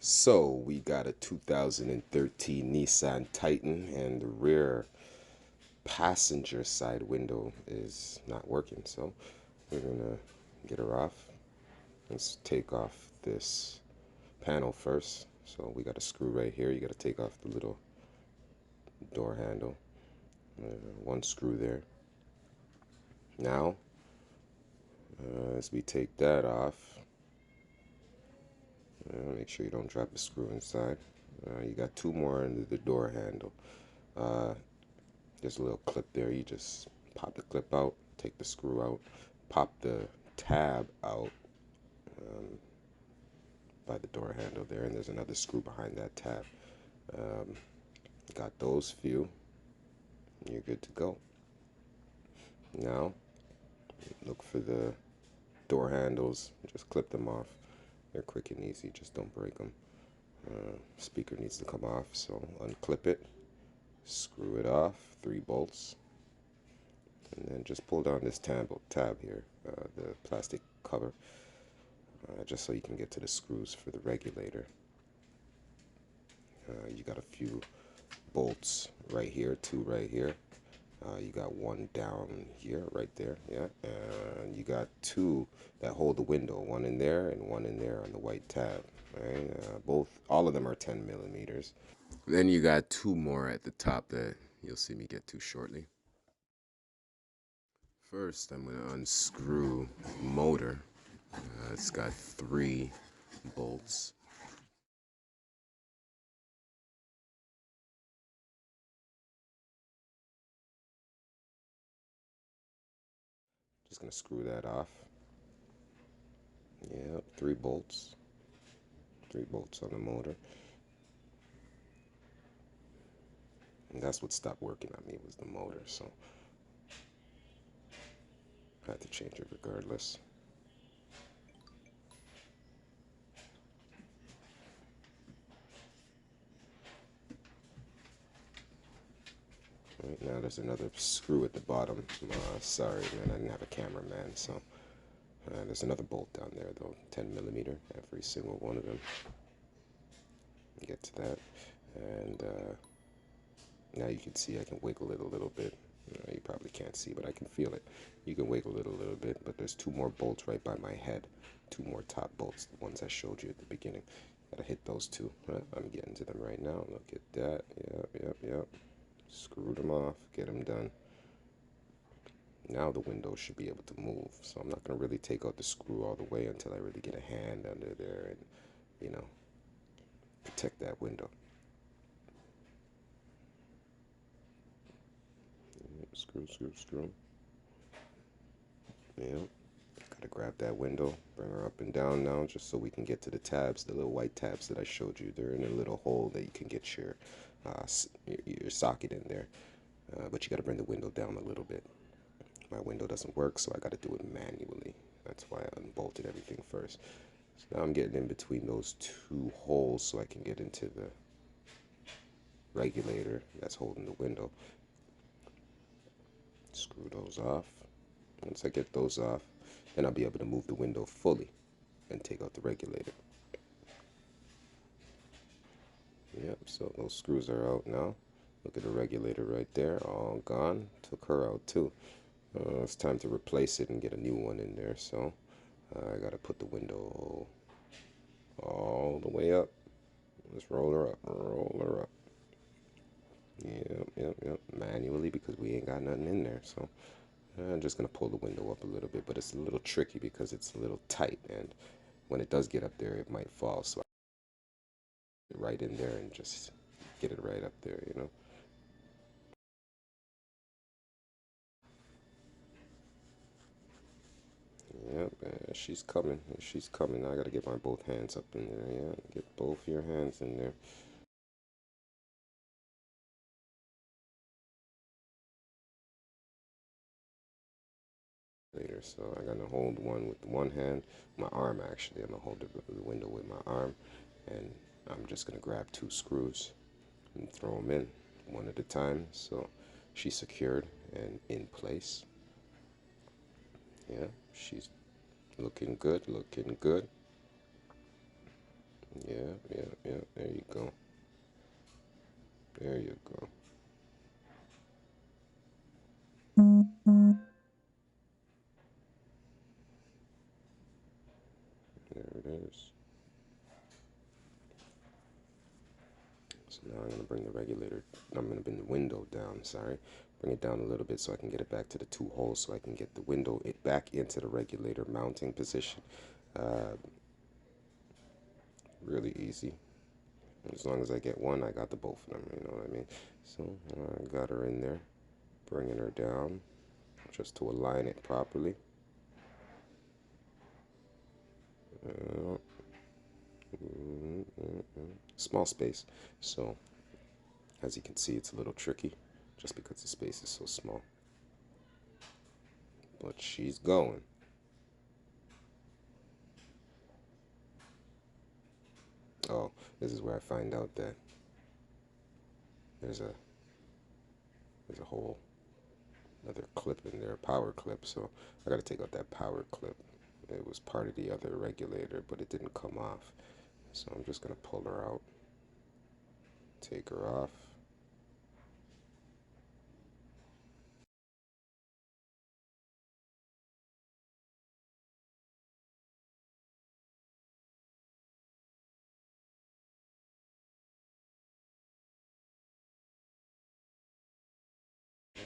So we got a 2013 Nissan Titan, and the rear passenger side window is not working. So we're gonna get her off. Let's take off this panel first. So we got a screw right here. You got to take off the little door handle. One screw there. Now, as we take that off, make sure you don't drop the screw inside. You got two more under the door handle. There's a little clip there. You just pop the clip out, take the screw out, pop the tab out by the door handle there, and there's another screw behind that tab. Got those few. You're good to go. Now, look for the door handles. Just clip them off. They're quick and easy. Just don't break them. Speaker needs to come off, so unclip it. Screw it off. 3 bolts. And then just pull down this tab here, the plastic cover, just so you can get to the screws for the regulator. You got a few bolts right here, 2 right here. You got 1 down here, right there, yeah. And you got 2 that hold the window, 1 in there and 1 in there on the white tab. Right? All of them are 10 millimeters. Then you got 2 more at the top that you'll see me get to shortly. First, I'm going to unscrew the motor. It's got 3 bolts. Just going to screw that off. Yep, 3 bolts. 3 bolts on the motor. And that's what stopped working on me, was the motor, so I had to change it regardless. Right, now there's another screw at the bottom. Sorry, man, I didn't have a cameraman, so there's another bolt down there, though, 10 millimeter, every single one of them. Get to that, and now you can see I can wiggle it a little bit. You probably can't see, but I can feel it. You can wiggle it a little bit, but there's 2 more bolts right by my head. 2 more top bolts, the ones I showed you at the beginning. Gotta hit those 2. I'm getting to them right now. Look at that. Yep. Screw them off. Get them done. Now the window should be able to move. So I'm not gonna really take out the screw all the way until I really get a hand under there and, protect that window. Screw. Yep. Gotta grab that window, bring her up and down now, just so we can get to the tabs, the little white tabs that I showed you. They're in a little hole that you can get your socket in there. But you gotta bring the window down a little bit. My window doesn't work, so I gotta do it manually. That's why I unbolted everything first. So now I'm getting in between those 2 holes so I can get into the regulator that's holding the window. Screw those off. Once I get those off, then I'll be able to move the window fully and take out the regulator. Yep, so those screws are out now. Look at the regulator right there, all gone. Took her out too. It's time to replace it and get a new one in there, so I gotta put the window all the way up. Let's roll her up. Yep, manually, because we ain't got nothing in there, so I'm just gonna pull the window up a little bit, but it's a little tricky because it's a little tight, and when it does get up there, it might fall, so I get right in there and just get it right up there, Yep, she's coming. She's coming. Now I gotta get my both hands up in there. Yeah, get both your hands in there. Later, so I'm gonna hold one with one hand, my arm actually. I'm gonna hold the window with my arm, and I'm just gonna grab 2 screws and throw them in one at a time. So she's secured and in place. Yeah, she's looking good. Yeah. Now I'm going to bring the regulator, I'm going to bring the window down, sorry. Bring it down a little bit so I can get it back to the two holes so I can get the window back into the regulator mounting position. Really easy. As long as I get one, I got the both of them, you know what I mean? So I got her in there, bringing her down just to align it properly. Small space, so as you can see, it's a little tricky just because the space is so small. But she's going. Oh, this is where I find out that there's a whole another clip in there, power clip. So I got to take out that power clip. It was part of the other regulator, but it didn't come off. So I'm just gonna pull her out, take her off.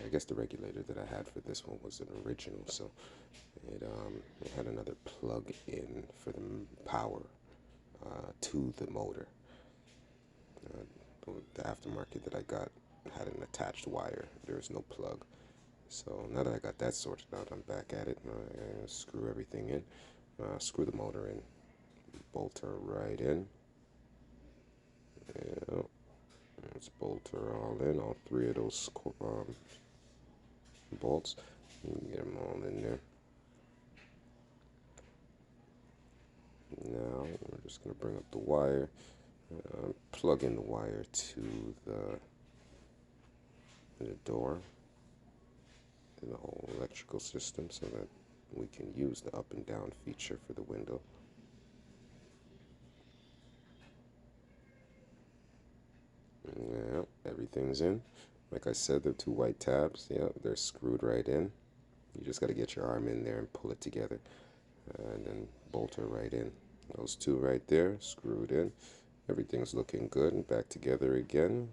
I guess the regulator that I had for this one was an original, so it had another plug in for the power to the motor. The aftermarket that I got had an attached wire. There was no plug. So now that I got that sorted out, I'm back at it. I screw everything in, screw the motor in, bolt her right in. Yeah, let's bolt her all in, all three of those bolts. You can get them all in there. Now we're just going to bring up the wire, plug in the wire to the door and the whole electrical system so that we can use the up and down feature for the window. Yeah, everything's in. Like I said, the two white tabs, yeah, they're screwed right in. You just got to get your arm in there and pull it together, and then bolt her right in. Those two right there, screwed in. Everything's looking good and back together again.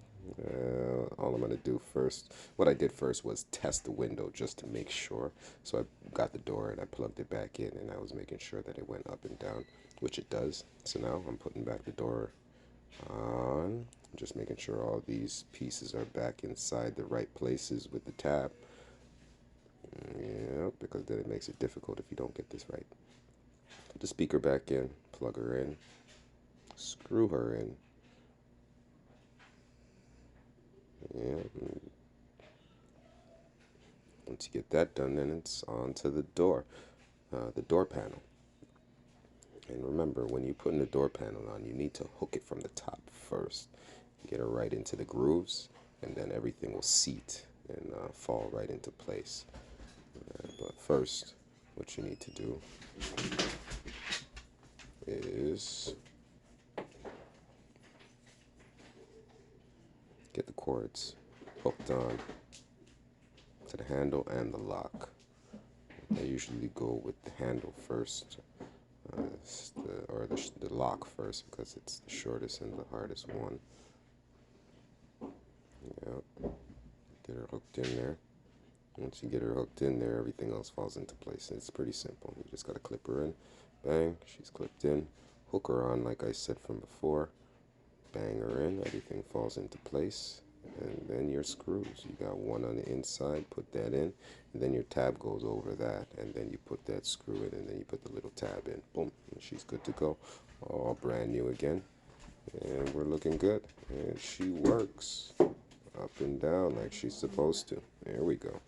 All I'm going to do first, what I did first was test the window just to make sure. So I got the door and I plugged it back in, and I was making sure that it went up and down, which it does. So now I'm putting back the door on, just making sure all these pieces are back inside the right places with the tab. Yeah, because then it makes it difficult if you don't get this right. Put the speaker back in, plug her in, screw her in. Yeah. Once you get that done, then it's on to the door panel. And remember, when you're putting the door panel on, you need to hook it from the top first. Get her right into the grooves, and then everything will seat and fall right into place. But first, what you need to do is get the cords hooked on to the handle and the lock. I usually go with the handle first, or the lock first, because it's the shortest and the hardest one. Yeah, get her hooked in there. Once you get her hooked in there, everything else falls into place. It's pretty simple. You just gotta clip her in. Bang, she's clipped in. Hook her on like I said from before. Bang her in, everything falls into place. And then your screws. You got one on the inside, put that in, and then your tab goes over that, and then you put that screw in, and then you put the little tab in. Boom, and she's good to go. All brand new again. And we're looking good. And she works up and down like she's supposed to. There we go.